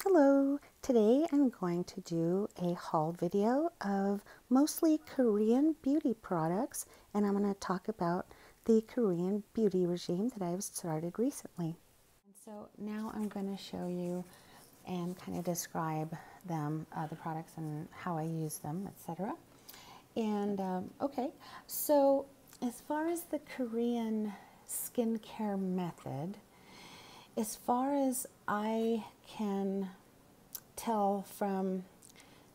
Hello, today I'm going to do a haul video of mostly Korean beauty products, and I'm going to talk about the Korean beauty regime that I've started recently. And so now I'm going to show you and kind of describe them, the products and how I use them, etc. And okay, so as far as the Korean skincare method, as far as I can tell from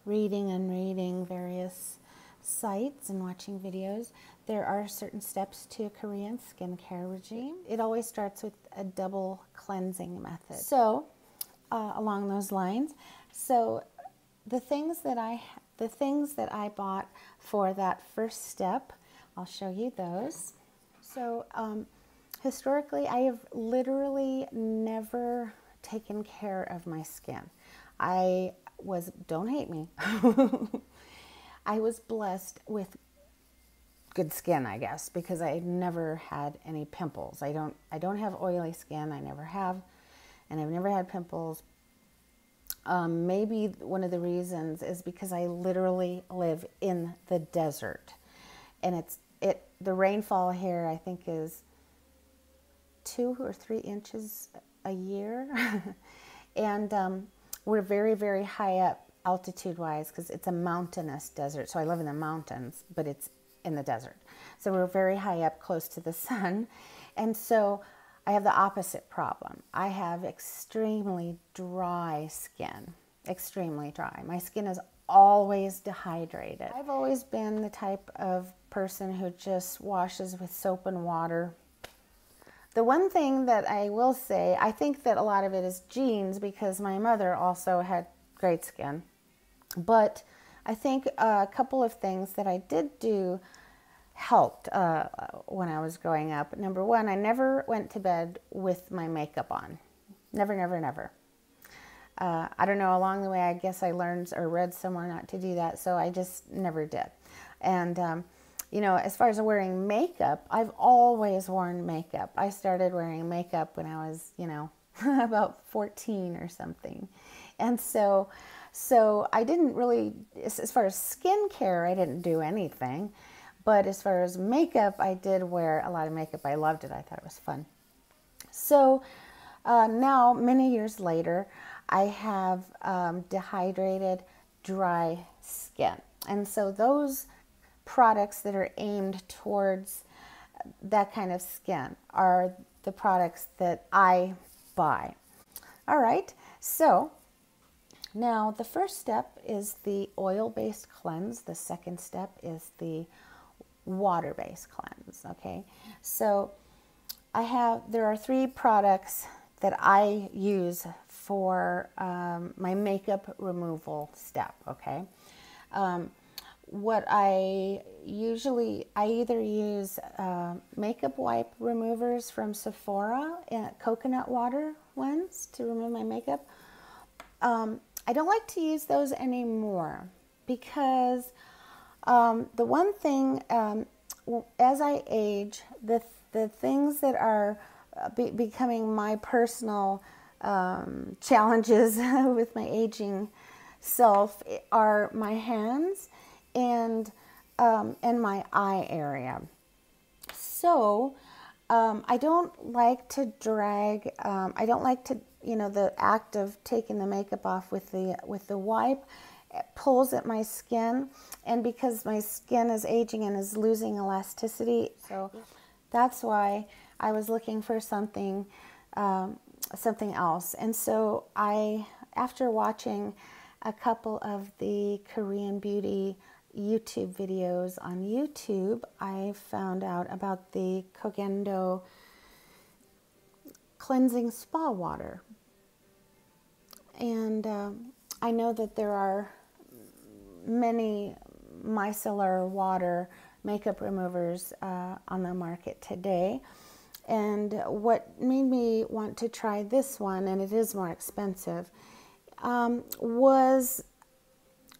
reading various sites and watching videos, there are certain steps to a Korean skincare regime. It always starts with a double cleansing method. So, along those lines, so the things that I bought for that first step, I'll show you those. So, historically, I have literally never taken care of my skin. Don't hate me, I was blessed with good skin, I guess, because I never had any pimples. I don't have oily skin. I never have, and I've never had pimples. Maybe one of the reasons is because I literally live in the desert, and the rainfall here I think is 2 or 3 inches a year, and we're very high up altitude-wise because it's a mountainous desert. So I live in the mountains, but it's in the desert. So we're very high up, close to the sun, and so I have the opposite problem. I have extremely dry skin, extremely dry. My skin is always dehydrated. I've always been the type of person who just washes with soap and water. The one thing that I will say, I think that a lot of it is genes because my mother also had great skin. But I think a couple of things that I did do helped when I was growing up. Number one, I never went to bed with my makeup on. Never. I don't know, along the way, I guess I learned or read somewhere not to do that, so I just never did. And you know, as far as wearing makeup, I've always worn makeup. I started wearing makeup when I was, you know, about 14 or something. And so I didn't really, as far as skincare, I didn't do anything. But as far as makeup, I did wear a lot of makeup. I loved it. I thought it was fun. So now, many years later, I have dehydrated, dry skin. And so those products that are aimed towards that kind of skin are the products that I buy. All right, so now the first step is the oil-based cleanse. The second step is the water-based cleanse. Okay, so there are 3 products that I use for my makeup removal step. Okay. What I either use makeup wipe removers from Sephora, coconut water ones to remove my makeup. I don't like to use those anymore because the one thing, as I age, the things that are becoming my personal challenges with my aging self are my hands and my eye area. So I don't like to drag. I don't like to, you know, the act of taking the makeup off with the wipe. It pulls at my skin, and because my skin is aging and is losing elasticity, so that's why I was looking for something else. And so after watching a couple of the Korean beauty YouTube videos on YouTube, I found out about the Kogendo cleansing spa water. And I know that there are many micellar water makeup removers on the market today. And what made me want to try this one, and it is more expensive, was,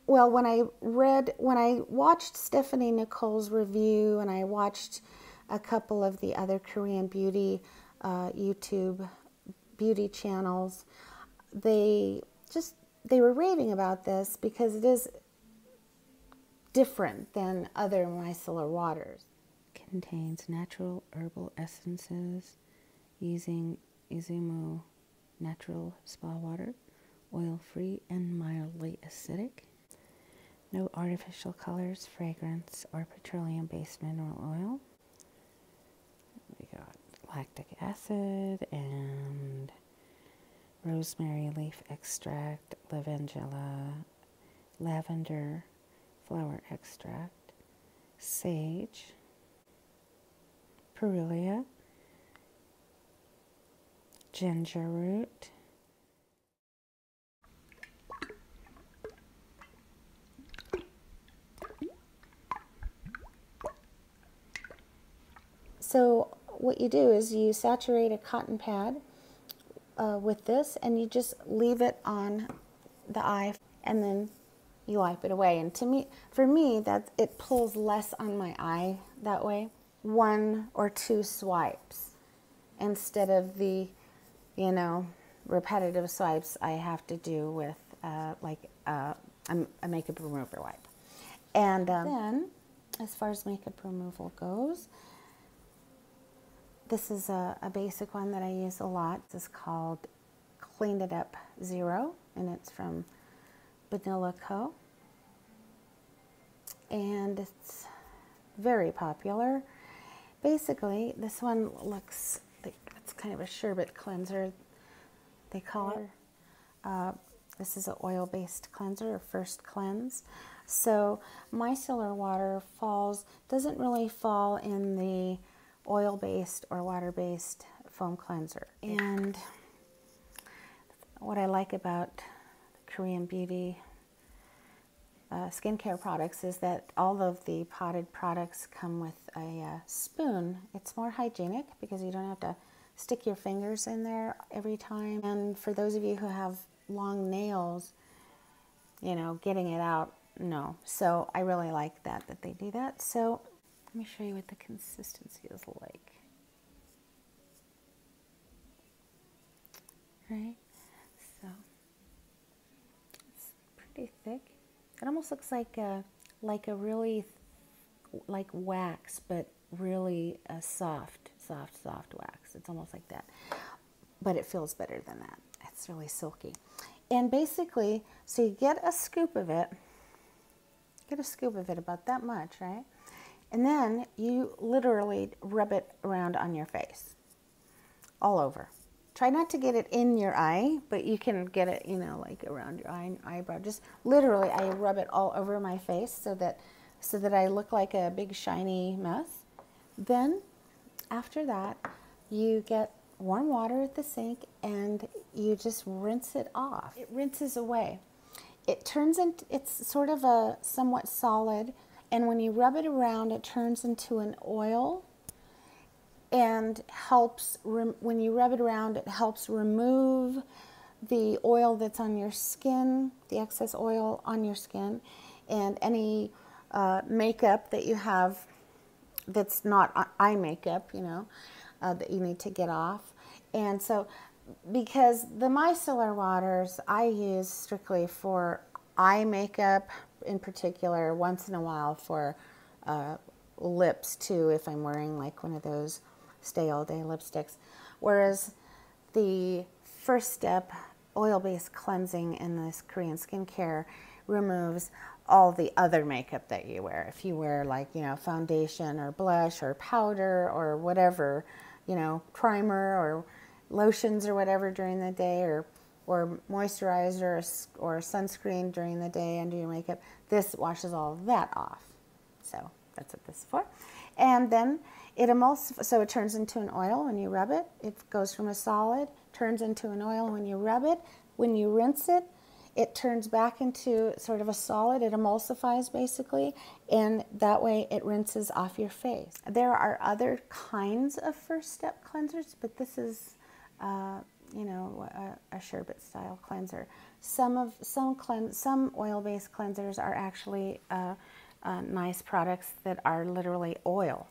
well, when I watched Stephanie Nicole's review, and I watched a couple of the other Korean beauty YouTube beauty channels, just, they were raving about this because it is different than other micellar waters. Contains natural herbal essences using Izumo natural spa water, oil-free and mildly acidic. No artificial colors, fragrance, or petroleum-based mineral oil. We got lactic acid and rosemary leaf extract, lavender flower extract, sage, Perulia, ginger root, So what you do is you saturate a cotton pad with this, and you just leave it on the eye, and then you wipe it away. And for me, that it pulls less on my eye that way. 1 or 2 swipes instead of the, repetitive swipes I have to do with a makeup remover wipe. And then, as far as makeup removal goes, this is a basic one that I use a lot. This is called Clean It Up Zero, and it's from Vanilla Co. And it's very popular. Basically, this one looks like it's kind of a sherbet cleanser, they call it. This is an oil-based cleanser, or first cleanse. So micellar water doesn't really fall in the oil-based or water-based foam cleanser. And what I like about Korean beauty skincare products is that all of the potted products come with a spoon. It's more hygienic because you don't have to stick your fingers in there every time. And for those of you who have long nails, getting it out, no. So I really like that they do that. So let me show you what the consistency is like. Right? So it's pretty thick. It almost looks like a really like wax, but really a soft wax. It's almost like that, but it feels better than that. It's really silky. And basically, so you get a scoop of it, about that much, right? And then you literally rub it around on your face, all over. Try not to get it in your eye, but you can get it, like around your eye and eyebrow. Just literally, I rub it all over my face so that I look like a big shiny mess. Then, after that, you get warm water at the sink and you just rinse it off. It rinses away. It's sort of a somewhat solid, and when you rub it around, it turns into an oil. And when you rub it around, it helps remove the oil that's on your skin, the excess oil on your skin, and any makeup that you have that's not eye makeup, that you need to get off. And so, because the micellar waters I use strictly for eye makeup in particular, once in a while for lips too, if I'm wearing like one of those stay all day lipsticks. Whereas the first step, oil-based cleansing in this Korean skincare, removes all the other makeup that you wear. If you wear like, foundation or blush or powder or whatever, primer or lotions or whatever during the day, or moisturizer or sunscreen during the day under your makeup, this washes all of that off. So that's what this is for. And then so it turns into an oil when you rub it. It goes from a solid, turns into an oil when you rub it. When you rinse it, it turns back into sort of a solid. It emulsifies basically, and that way it rinses off your face. There are other kinds of first step cleansers, but this is, a sherbet style cleanser. Some oil-based cleansers are actually nice products that are literally oil.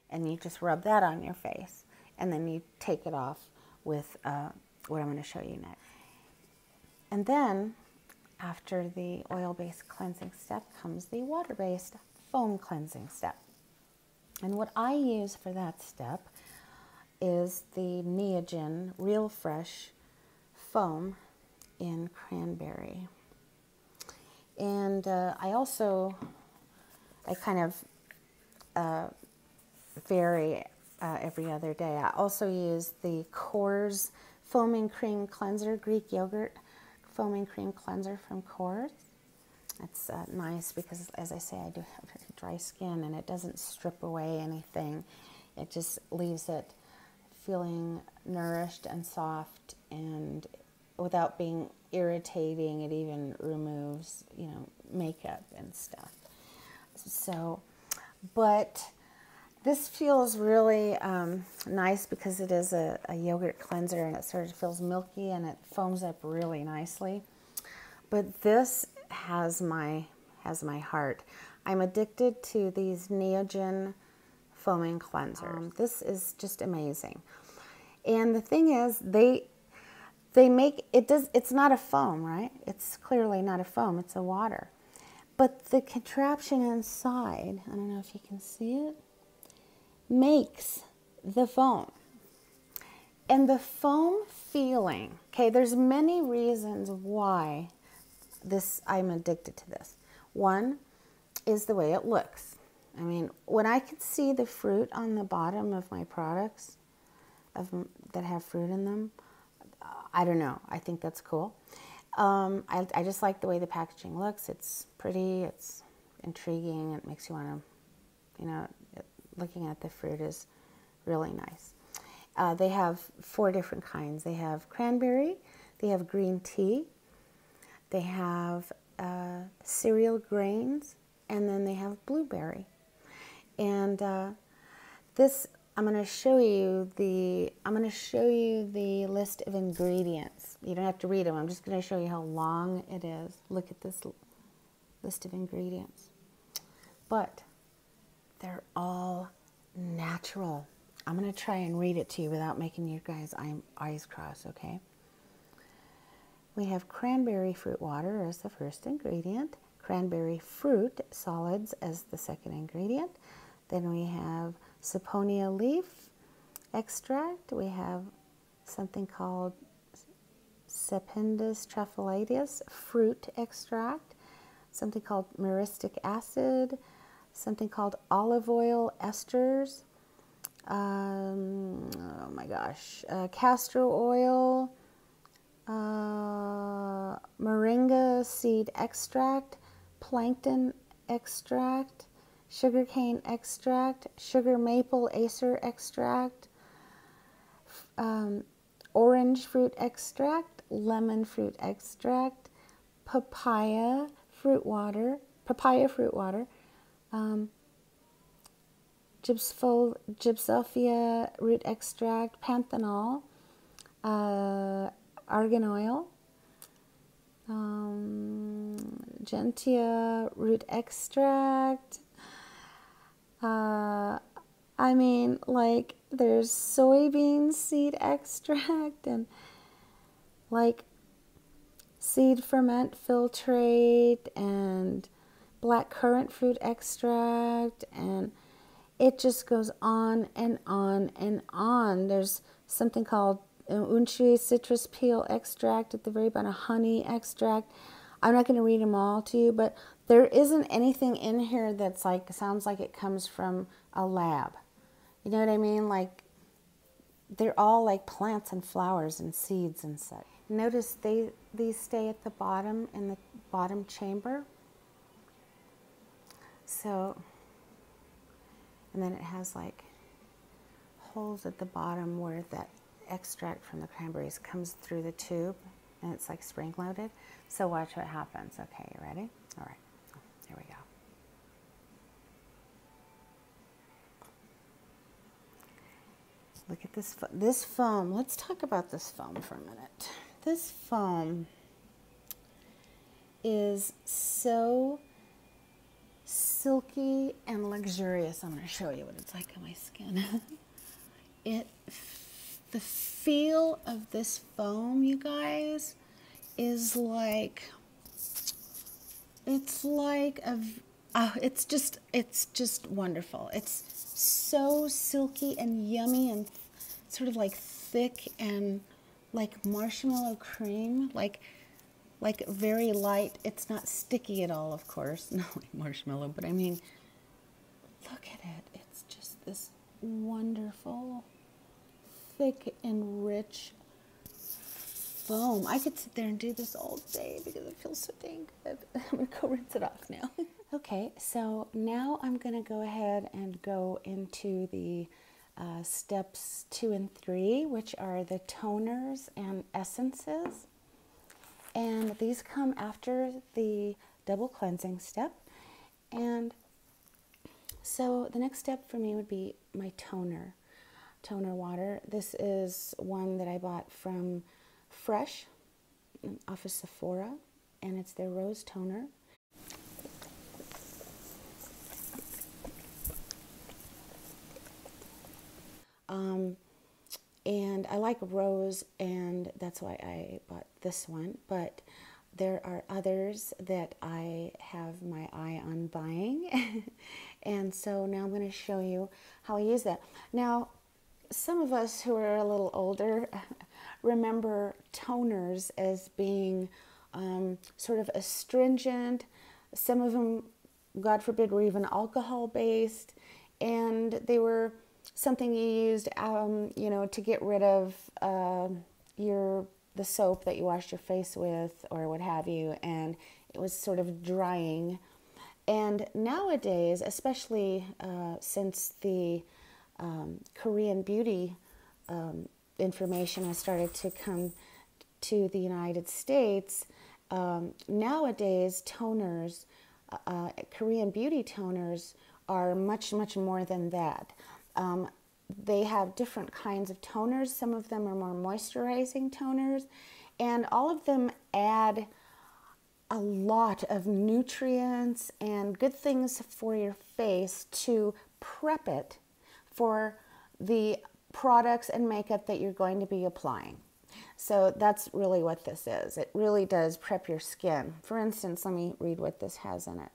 And you just rub that on your face. and then you take it off with what I'm going to show you next. And then after the oil-based cleansing step comes the water-based foam cleansing step. And what I use for that step is the Neogen Real Fresh foam in cranberry. And I kind of vary every other day. I also use the Coors Foaming Cream Cleanser, Greek yogurt foaming cream cleanser from Coors. It's nice because, as I say, I do have very dry skin, and it doesn't strip away anything. It just leaves it feeling nourished and soft, and without being irritating. It even removes, you know, makeup and stuff. So, but this feels really nice because it is a yogurt cleanser, and it sort of feels milky and it foams up really nicely. But this has my heart. I'm addicted to these Neogen foaming cleansers. This is just amazing. And the thing is, they make it does. It's not a foam, right? It's clearly not a foam. It's a water. But the contraption inside, I don't know if you can see it, makes the foam. And the foam feeling, okay, there's many reasons why I'm addicted to this. One is the way it looks. I mean, when I can see the fruit on the bottom of my products that have fruit in them, I don't know, I think that's cool. I just like the way the packaging looks. It's pretty, it's intriguing, it makes you want to, you know, looking at the fruit is really nice. They have 4 different kinds. They have cranberry, they have green tea, they have cereal grains, and then they have blueberry. And this, I'm going to show you the list of ingredients. You don't have to read them. I'm just going to show you how long it is. Look at this list of ingredients. But they're all natural. I'm going to try and read it to you without making you guys' eyes cross, okay? We have cranberry fruit water as the first ingredient, cranberry fruit solids as the second ingredient. Then we have saponia leaf extract. We have something called Sapindus truffulatus fruit extract, something called myristic acid, something called olive oil esters, oh my gosh, castor oil, moringa seed extract, plankton extract, sugarcane extract, sugar maple acer extract, orange fruit extract, lemon fruit extract, papaya fruit water, gypsophia root extract, panthenol, argan oil, gentian root extract. I mean, like, there's soybean seed extract and like seed ferment filtrate and black currant fruit extract, and it just goes on and on and on. There's something called unchi citrus peel extract at the very bottom, honey extract. I'm not going to read them all to you, but there isn't anything in here that's like, sounds like it comes from a lab. You know what I mean? Like, they're all like plants and flowers and seeds and such. Notice these stay at the bottom, in the bottom chamber. So, and then it has like holes at the bottom where that extract from the cranberries comes through the tube, and it's like spring loaded. So watch what happens. Okay, you ready? All right, here we go. Look at this foam. Let's talk about this foam for a minute. This foam is so silky and luxurious. I'm going to show you what it's like on my skin. It The feel of this foam, you guys, is like, it's like it's just wonderful. It's so silky and yummy and sort of like thick and like marshmallow cream, like very light. It's not sticky at all, of course, not like marshmallow, but I mean, look at it. It's just this wonderful, thick and rich foam. I could sit there and do this all day because it feels so dang good. I'm gonna go rinse it off now. Okay, so now I'm gonna go ahead and go into the steps 2 and 3, which are the toners and essences. And these come after the double cleansing step. And so the next step for me would be my toner water. This is one that I bought from Fresh off of Sephora, and it's their rose toner. And I like rose, and that's why I bought this one, but there are others that I have my eye on buying. And so now I'm going to show you how I use that. Now, some of us who are a little older remember toners as being sort of astringent. Some of them, God forbid, were even alcohol-based, and they were something you used, you know, to get rid of the soap that you washed your face with or what have you, and it was sort of drying. And nowadays, especially since the Korean beauty information has started to come to the United States, nowadays toners, Korean beauty toners, are much more than that. They have different kinds of toners. Some of them are more moisturizing toners, and all of them add a lot of nutrients and good things for your face to prep it for the products and makeup that you're going to be applying. So that's really what this is. It really does prep your skin. For instance, let me read what this has in it.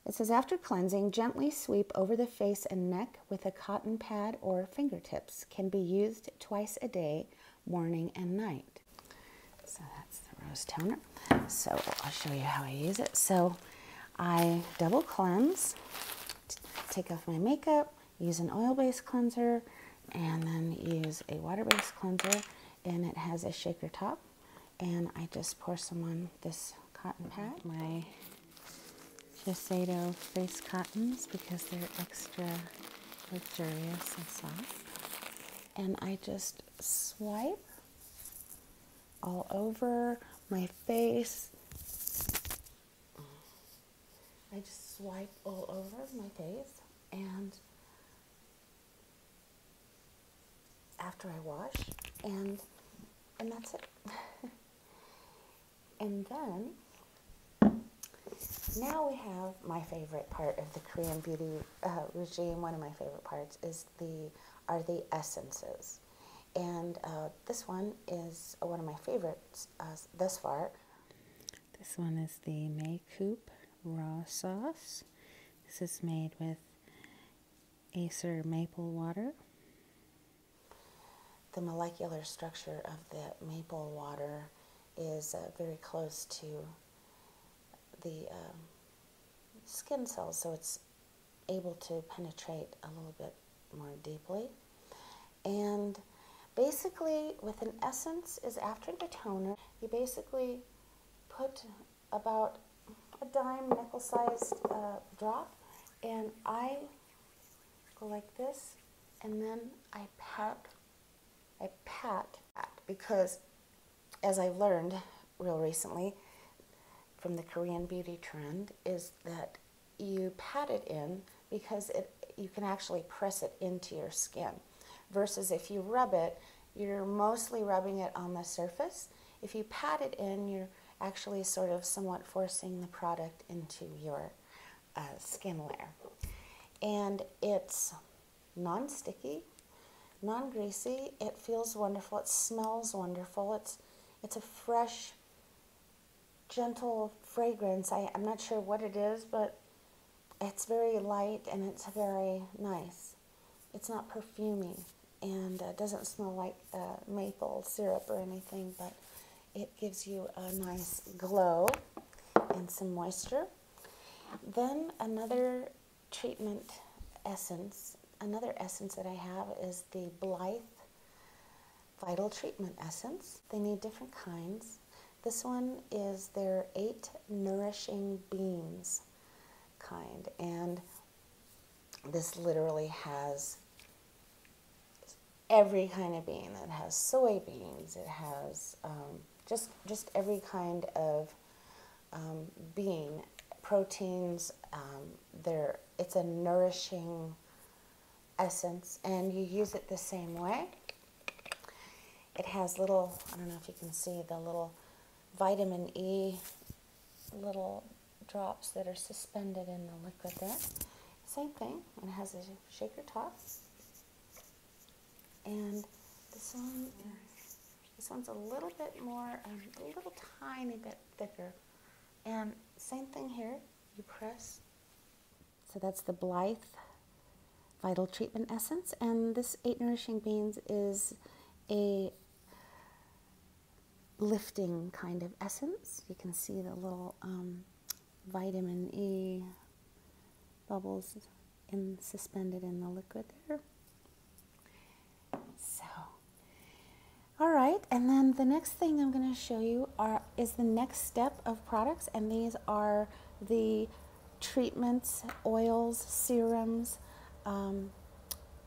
It says, after cleansing, gently sweep over the face and neck with a cotton pad or fingertips. Can be used twice a day, morning and night. So that's the rose toner. So I'll show you how I use it. So I double cleanse, take off my makeup, use an oil-based cleanser, and then use a water-based cleanser, and it has a shaker top. And I just pour some on this cotton pad. My Shiseido face cottons, because they're extra luxurious and soft. And I just swipe all over my face. I just swipe all over my face, and after I wash, and that's it. And then now we have my favorite part of the Korean beauty regime. One of my favorite parts are the essences. And this one is one of my favorites thus far. This one is the Makeup Raw Sauce. This is made with Acer maple water. The molecular structure of the maple water is very close to the skin cells, so it's able to penetrate a little bit more deeply. And basically, with an essence, is after the toner, you basically put about a dime nickel-sized drop, and I go like this, and then I pat, because as I've learned real recently from the Korean beauty trend, is that you pat it in because you can actually press it into your skin, versus if you rub it, you're mostly rubbing it on the surface. If you pat it in, you're actually sort of somewhat forcing the product into your skin layer. And it's non-sticky, non-greasy. It feels wonderful. It smells wonderful. It's a fresh, gentle fragrance. I'm not sure what it is, but it's very light and it's very nice. It's not perfumey and doesn't smell like maple syrup or anything, but it gives you a nice glow and some moisture. Then another treatment essence, another essence that I have is the Blythe Vital Treatment Essence. They need different kinds. This one is their 8 Nourishing Beans kind, and this literally has every kind of bean. It has soybeans, it has just every kind of bean, proteins. It's a nourishing essence, and you use it the same way. It has little, I don't know if you can see, the little vitamin E little drops that are suspended in the liquid there. Same thing, and it has a shaker top. And this one's a little bit more, a little tiny bit thicker. And same thing here, you press. So that's the Blythe Vital Treatment Essence, and this 8 Nourishing Beans is a lifting kind of essence. You can see the little vitamin E bubbles suspended in the liquid there. So, all right, and then the next thing I'm going to show you is the next step of products, and these are the treatments, oils, serums,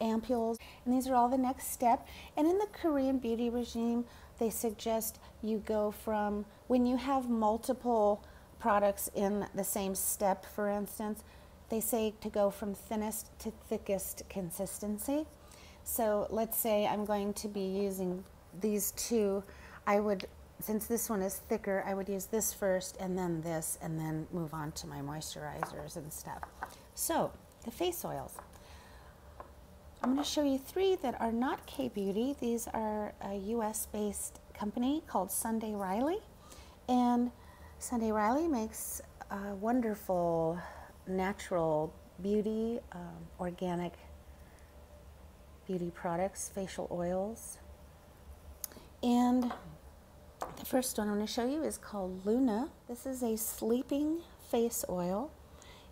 ampoules, and these are all the next step. And in the Korean beauty regime, they suggest you go from, when you have multiple products in the same step, for instance, they say to go from thinnest to thickest consistency. So let's say I'm going to be using these two. I would, since this one is thicker, I would use this first and then move on to my moisturizers and stuff. So the face oils. I'm going to show you 3 that are not K-Beauty. These are a US-based company called Sunday Riley. And Sunday Riley makes wonderful natural beauty, organic beauty products, facial oils. And the first one I'm going to show you is called Luna. This is a sleeping face oil.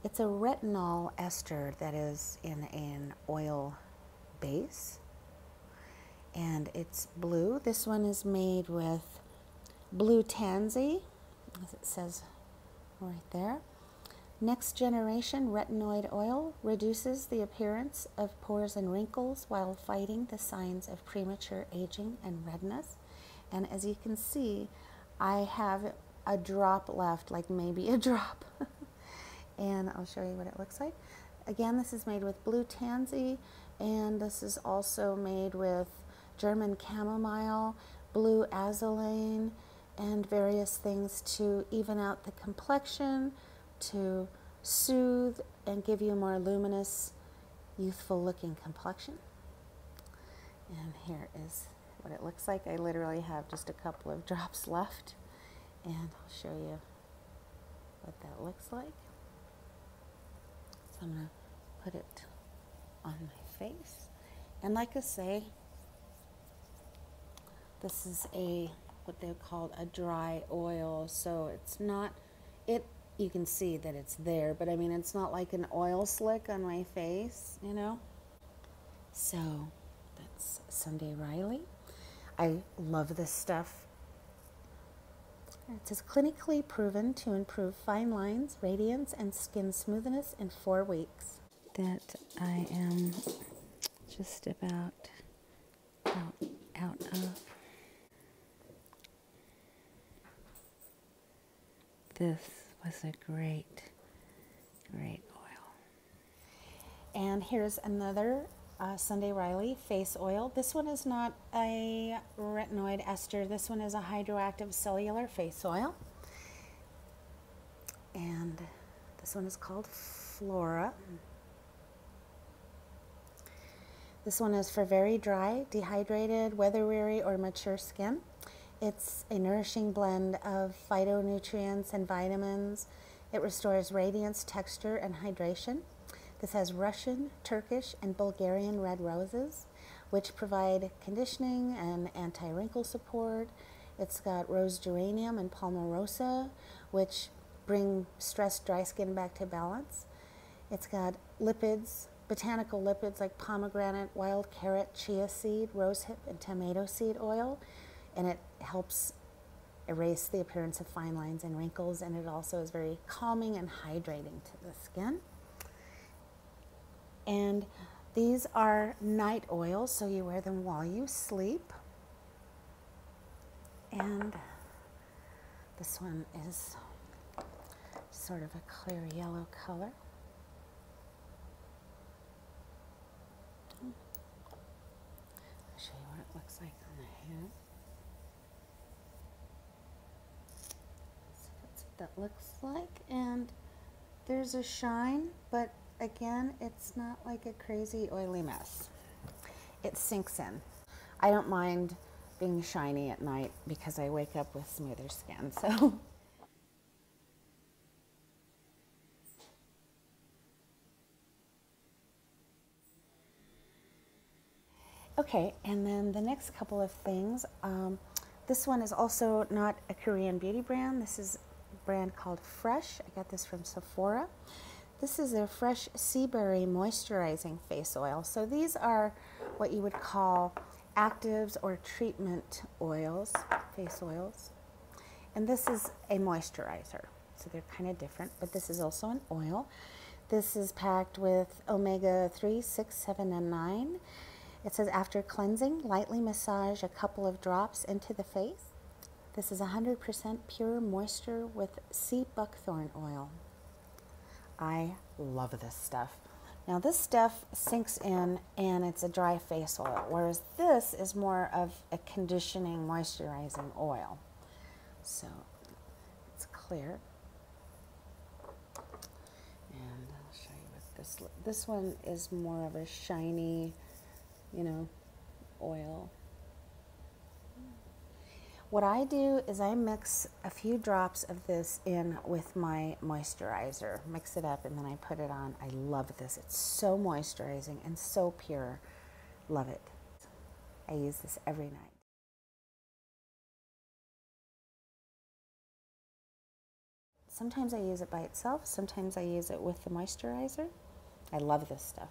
It's a retinol ester that is in an oil base, and it's blue. This one is made with blue tansy, as it says right there. Next generation retinoid oil reduces the appearance of pores and wrinkles while fighting the signs of premature aging and redness. And as you can see, I have a drop left, like maybe a drop. And I'll show you what it looks like. Again, this is made with blue tansy, and this is also made with German chamomile, blue azulane, and various things to even out the complexion, to soothe and give you a more luminous, youthful looking complexion. And here is what it looks like. I literally have just a couple of drops left, and I'll show you what that looks like. So I'm going to put it on my face. And like I say, this is what they call a dry oil, so it's not, you can see that it's there, but I mean, it's not like an oil slick on my face, you know? So that's Sunday Riley. I love this stuff. It says clinically proven to improve fine lines, radiance, and skin smoothness in 4 weeks. That I am just about out of. This was a great oil. And here's another Sunday Riley face oil. This one is not a retinoid ester. This one is a hydroactive cellular face oil. And this one is called Flora. This one is for very dry, dehydrated, weather-weary, or mature skin. It's a nourishing blend of phytonutrients and vitamins. It restores radiance, texture, and hydration. This has Russian, Turkish, and Bulgarian red roses, which provide conditioning and anti-wrinkle support. It's got rose geranium and palmarosa, which bring stressed dry skin back to balance. It's got lipids, botanical lipids like pomegranate, wild carrot, chia seed, rosehip, and tomato seed oil, and it helps erase the appearance of fine lines and wrinkles, and it also is very calming and hydrating to the skin. And these are night oils, so you wear them while you sleep. And this one is sort of a clear yellow color. I'll show you what it looks like on the hair. So that's what that looks like. And there's a shine, but again, it's not like a crazy oily mess. It sinks in. I don't mind being shiny at night because I wake up with smoother skin, so. Okay, and then the next couple of things. This one is also not a Korean beauty brand. This is a brand called Fresh. I got this from Sephora. This is their Fresh Sea Berry Moisturizing Face Oil. So these are what you would call actives or treatment oils, face oils. And this is a moisturizer. So they're kind of different, but this is also an oil. This is packed with omega-3, 6, 7, and 9. It says, after cleansing, lightly massage a couple of drops into the face. This is 100% pure moisture with sea buckthorn oil. I love this stuff. Now this stuff sinks in and it's a dry face oil, whereas this is more of a conditioning, moisturizing oil. So it's clear. And I'll show you what this one is more of a shiny, you know, oil. What I do is I mix a few drops of this in with my moisturizer, mix it up, and then I put it on. I love this. It's so moisturizing and so pure. Love it. I use this every night. Sometimes I use it by itself. Sometimes I use it with the moisturizer. I love this stuff.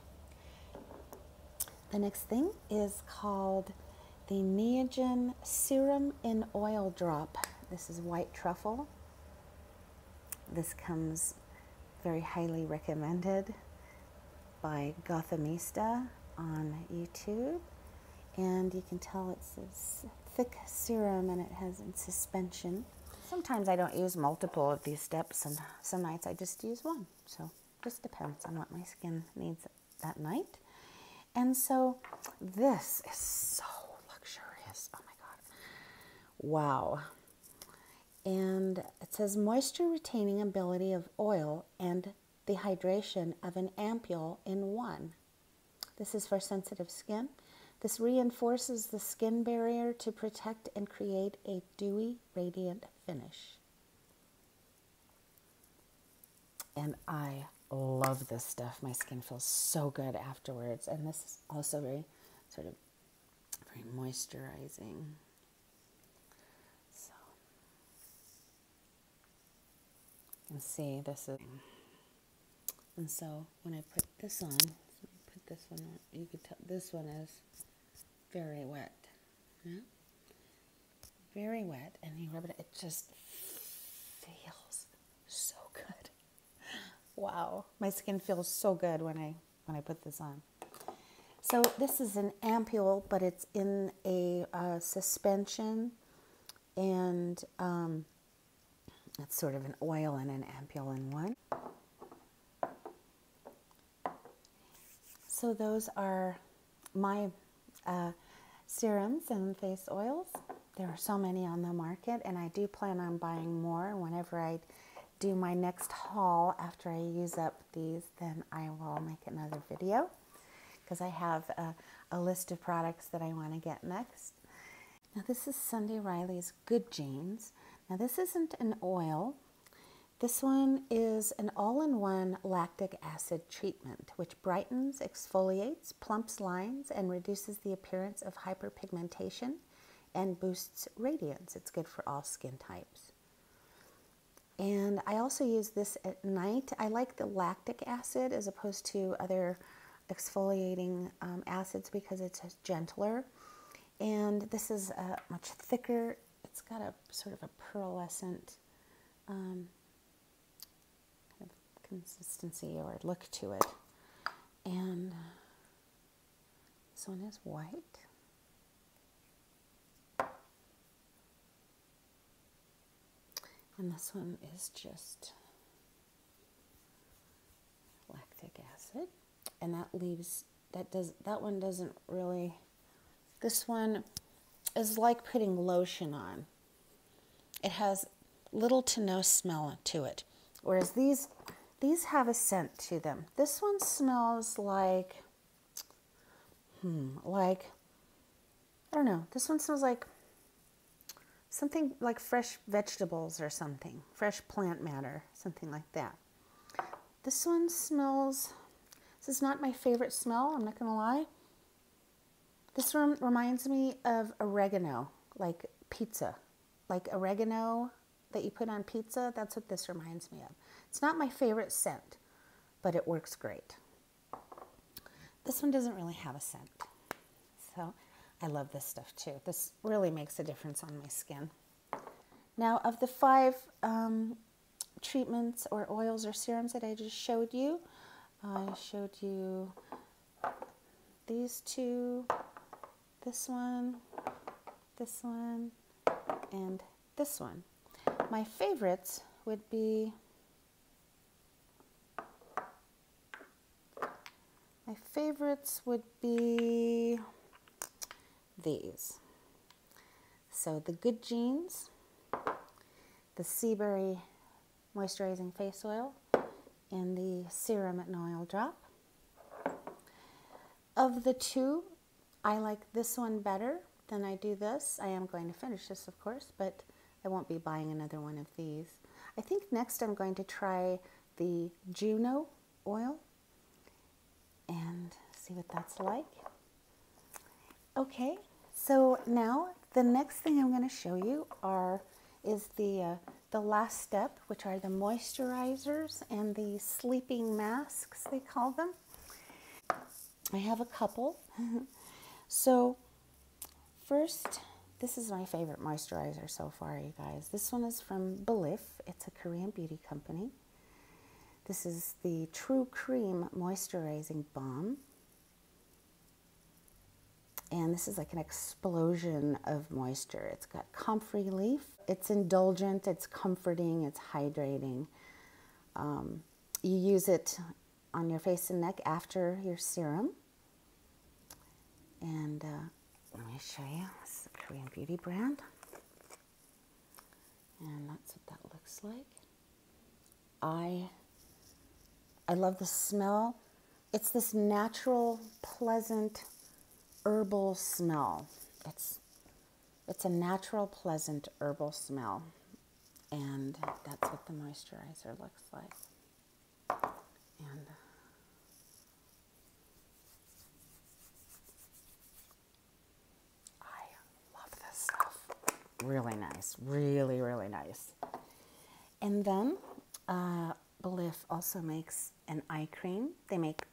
The next thing is called the Neogen Serum in Oil Drop. This is white truffle. This comes very highly recommended by Gothamista on YouTube. And you can tell it's this thick serum and it has in suspension. Sometimes I don't use multiple of these steps, and some nights I just use one. So just depends on what my skin needs that night. And so this is so luxurious. Oh my God. Wow. And it says moisture retaining ability of oil and the hydration of an ampule in one. This is for sensitive skin. This reinforces the skin barrier to protect and create a dewy, radiant finish. And I love this stuff. My skin feels so good afterwards. And this is also very moisturizing. So you can see this is, and so when I put this on, you could tell this one is very wet. Yeah? Very wet, and you rub it, it just feels so good. Wow, my skin feels so good when I put this on. So this is an ampule, but it's in a suspension, and it's sort of an oil and an ampule in one. So those are my serums and face oils. There are so many on the market, and I do plan on buying more. Whenever I do my next haul after I use up these, then I will make another video, because I have a list of products that I want to get next. Now this is Sunday Riley's Good Genes. Now this isn't an oil. This one is an all-in-one lactic acid treatment, which brightens, exfoliates, plumps lines, and reduces the appearance of hyperpigmentation and boosts radiance. It's good for all skin types. And I also use this at night. I like the lactic acid as opposed to other exfoliating acids because it's gentler. And this is much thicker. It's got a sort of a pearlescent kind of consistency or look to it. And this one is white. And this one is just lactic acid. And that one doesn't really, this one is like putting lotion on. It has little to no smell to it. Whereas these have a scent to them. This one smells like, I don't know, this one smells like something like fresh vegetables or something, fresh plant matter, something like that. This one smells, this is not my favorite smell, I'm not gonna lie. This one reminds me of oregano, like pizza. Like oregano that you put on pizza, that's what this reminds me of. It's not my favorite scent, but it works great. This one doesn't really have a scent. So I love this stuff too. This really makes a difference on my skin. Now, of the 5 treatments or oils or serums that I just showed you, I showed you these 2, this one, and this one. My favorites would be these. So the Good Genes, the Sea Berry Moisturizing Face Oil, and the Serum at No Oil Drop. Of the 2, I like this one better than I do this. I am going to finish this, of course, but I won't be buying another one of these. I think next I'm going to try the Juno oil and see what that's like. Okay, so now the next thing I'm going to show you is the last step, which are the moisturizers and the sleeping masks, they call them. I have a couple. So first, this is my favorite moisturizer so far, you guys. This one is from Belif. It's a Korean beauty company. This is the True Cream Moisturizing Balm. And this is like an explosion of moisture. It's got comfrey leaf. It's indulgent, it's comforting, it's hydrating. You use it on your face and neck after your serum. And let me show you. This is a Korean beauty brand. And that's what that looks like. I love the smell. It's this natural, pleasant, herbal smell. It's a natural, pleasant herbal smell. And that's what the moisturizer looks like. And I love this stuff. Really nice. Really, really nice. And then Belif also makes an eye cream. They make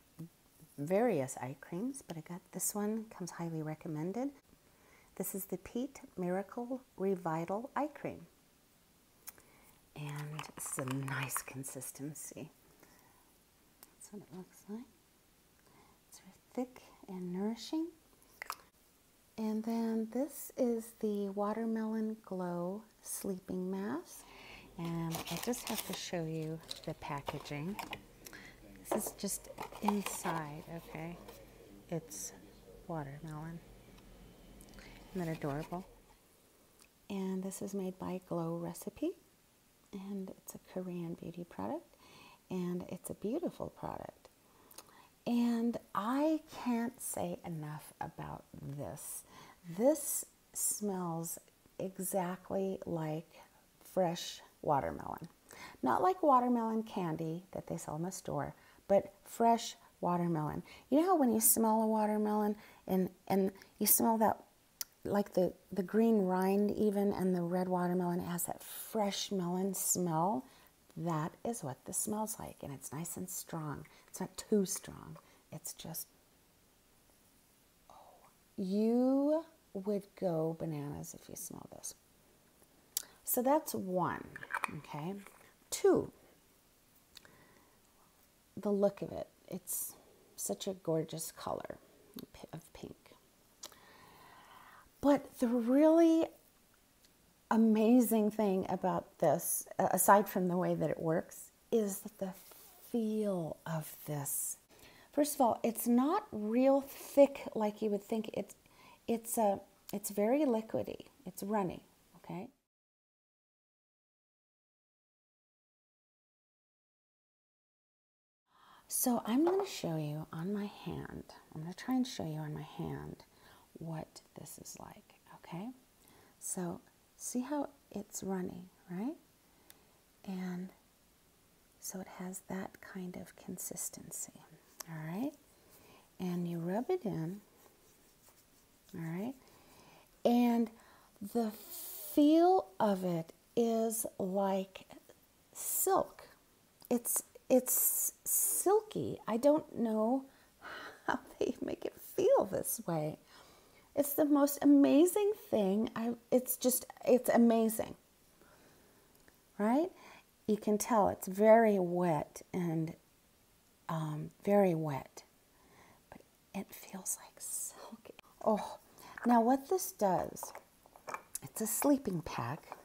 various eye creams, but I got this one, comes highly recommended. This is the Pete Miracle Revital Eye Cream. And it's a nice consistency. That's what it looks like. It's very thick and nourishing. And then this is the Watermelon Glow Sleeping Mask. And I just have to show you the packaging. This is just inside, okay? It's watermelon. Isn't that adorable? And this is made by Glow Recipe. And it's a Korean beauty product. And it's a beautiful product. And I can't say enough about this. This smells exactly like fresh watermelon. Not like watermelon candy that they sell in the store, but fresh watermelon. You know how when you smell a watermelon and you smell that, like the green rind even, and the red watermelon, it has that fresh melon smell? That is what this smells like, and it's nice and strong. It's not too strong. It's just, oh, you would go bananas if you smell this. So that's one, okay? Two, the look of it. It's such a gorgeous color of pink. But the really amazing thing about this, aside from the way that it works, is the feel of this. First of all, it's not real thick like you would think. It's very liquidy. It's runny, okay? So I'm going to show you on my hand. I'm going to try and show you on my hand what this is like, okay? So see how it's runny, right? And so it has that kind of consistency, all right? And you rub it in, all right? And the feel of it is like silk. It's silky. I don't know how they make it feel this way. It's the most amazing thing. It's amazing, right? You can tell it's very wet and very wet, but it feels like silky. Oh, now what this does, it's a sleeping pack,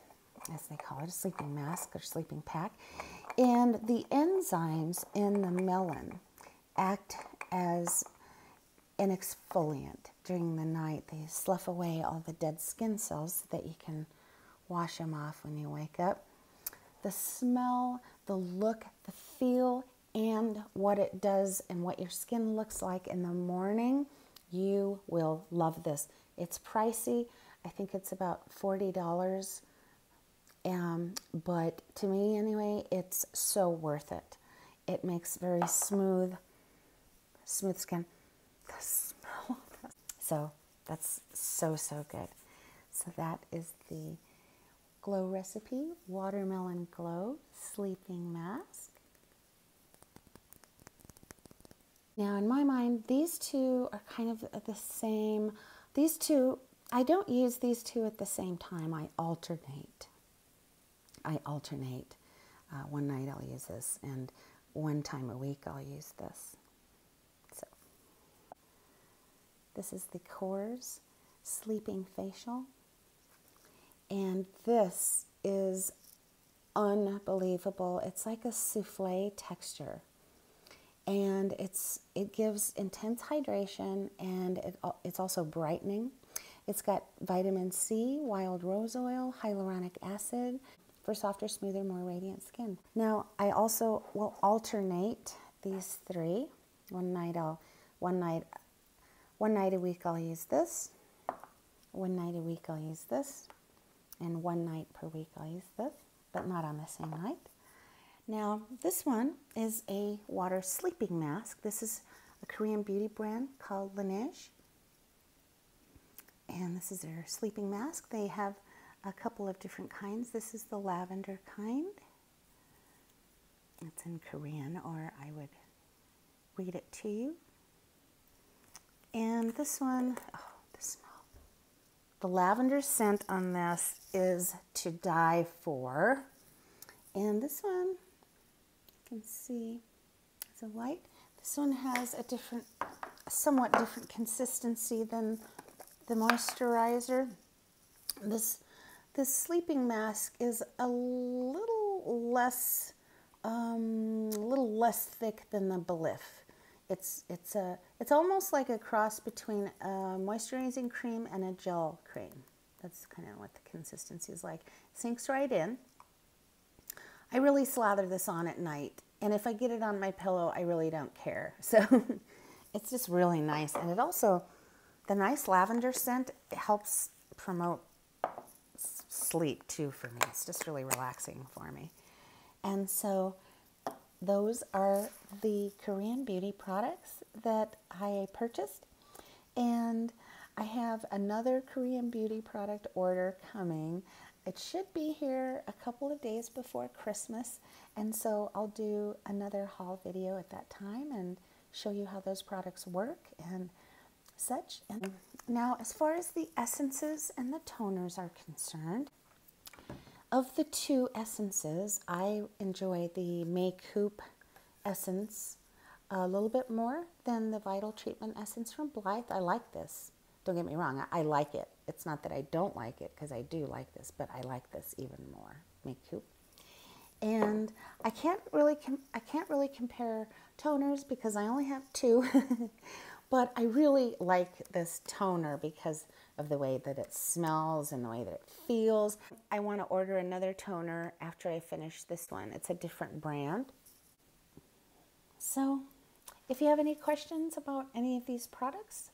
as they call it, a sleeping mask or sleeping pack. And the enzymes in the melon act as an exfoliant during the night. They slough away all the dead skin cells so that you can wash them off when you wake up. The smell, the look, the feel, and what it does and what your skin looks like in the morning, you will love this. It's pricey. I think it's about $40. But to me anyway, it's so worth it. It makes very smooth skin. The smell of this. So that's so good. So that is the Glow Recipe Watermelon Glow Sleeping Mask. Now in my mind, these two are kind of the same. These two, I don't use these two at the same time. I alternate. One night I'll use this, and one time a week I'll use this. So this is the Core's Sleeping Facial, and this is unbelievable. It's like a souffle texture, and it gives intense hydration, and it's also brightening. It's got vitamin C, wild rose oil, hyaluronic acid, for softer, smoother, more radiant skin. Now, I also will alternate these three. One night a week I'll use this. One night a week I'll use this. And one night per week I'll use this, but not on the same night. Now, this one is a water sleeping mask. This is a Korean beauty brand called Laneige. And this is their sleeping mask. They have a couple of different kinds. This is the lavender kind. It's in Korean, or I would read it to you. And this one, oh, the smell. The lavender scent on this is to die for. And this one, you can see, it's a light. This one has a somewhat different consistency than the moisturizer. This sleeping mask is a little less thick than the Belif. It's almost like a cross between a moisturizing cream and a gel cream. That's kind of what the consistency is like. Sinks right in. I really slather this on at night, and if I get it on my pillow, I really don't care. So it's just really nice. And it also, the nice lavender scent, it helps promote sleep too for me. It's just really relaxing for me. And so those are the Korean beauty products that I purchased. And I have another Korean beauty product order coming. It should be here a couple of days before Christmas. And so I'll do another haul video at that time and show you how those products work and such. And now, as far as the essences and the toners are concerned, of the two essences, I enjoy the Makeup essence a little bit more than the Vital Treatment essence from Blythe. I like this. Don't get me wrong, I like it. It's not that I don't like it, because I do like this, but I like this even more, Makeup. And I can't really compare toners because I only have two, but I really like this toner because of the way that it smells and the way that it feels. I want to order another toner after I finish this one. It's a different brand. So if you have any questions about any of these products,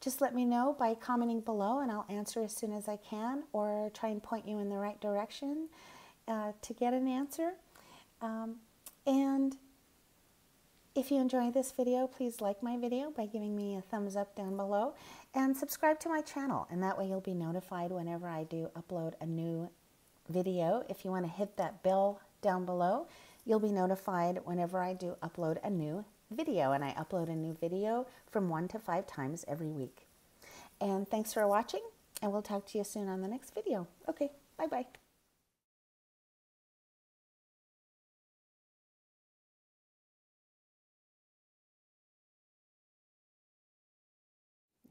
just let me know by commenting below and I'll answer as soon as I can, or try and point you in the right direction to get an answer. And if you enjoyed this video, please like my video by giving me a thumbs up down below, and subscribe to my channel, and that way you'll be notified whenever I do upload a new video. If you want to hit that bell down below, you'll be notified whenever I do upload a new video, and I upload a new video from 1 to 5 times every week. And thanks for watching, and we'll talk to you soon on the next video. Okay, bye-bye.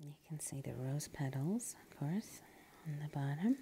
You can see the rose petals, of course, on the bottom.